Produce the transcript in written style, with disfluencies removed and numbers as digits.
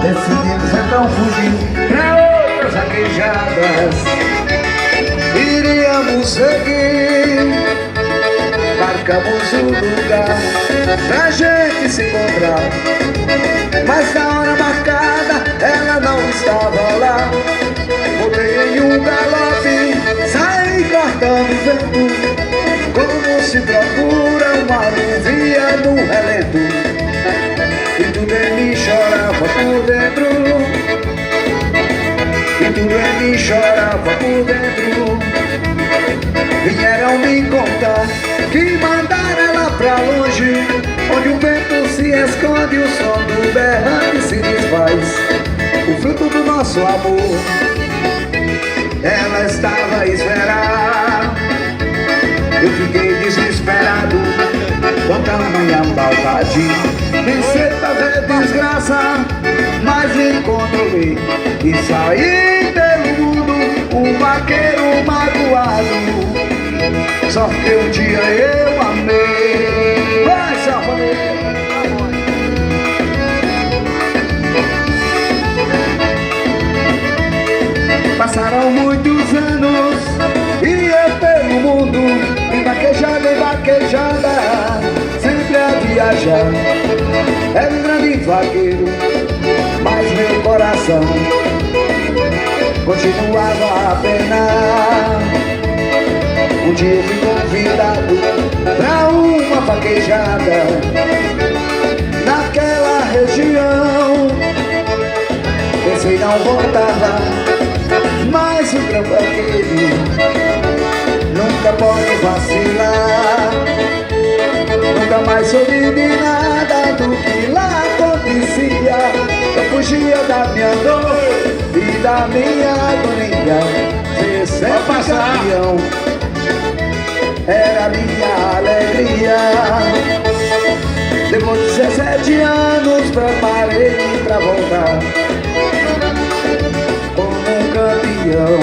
decidimos então fugir pra outras vaquejadas. Iríamos seguir, marcamos o lugar pra gente se encontrar, mas na hora marcada ela não estava lá. Voltei em um galope, saí cortando o vento, como se procura uma aluvia no relento. E tudo em mim chorava por dentro, e tudo em mim chorava por dentro. Vieram me contar que mandaram ela pra longe, onde o vento se esconde, o som do berrante se desfaz, o fruto do nosso amor. Ela estava a esperar, eu fiquei desesperado com tamanha maldade. Pensei pra ver desgraça, mas me controlei e saí pelo mundo um vaqueiro magoado. Só que um dia eu amei. Vai, safadeza! Passaram muitos anos e eu pelo mundo, em vaquejada, sempre a viajar. Era um grande vaqueiro, mas meu coração continuava a penar. Um dia eu fui convidado pra uma vaquejada naquela região. Pensei não voltar lá, mas o grão vaqueiro nunca pode vacilar. Nunca mais soube de nada do que lá acontecia. Eu fugia da minha dor e da minha agonia. Ser sempre campeão era minha alegria. Depois de 17 anos preparei pra voltar como um campeão.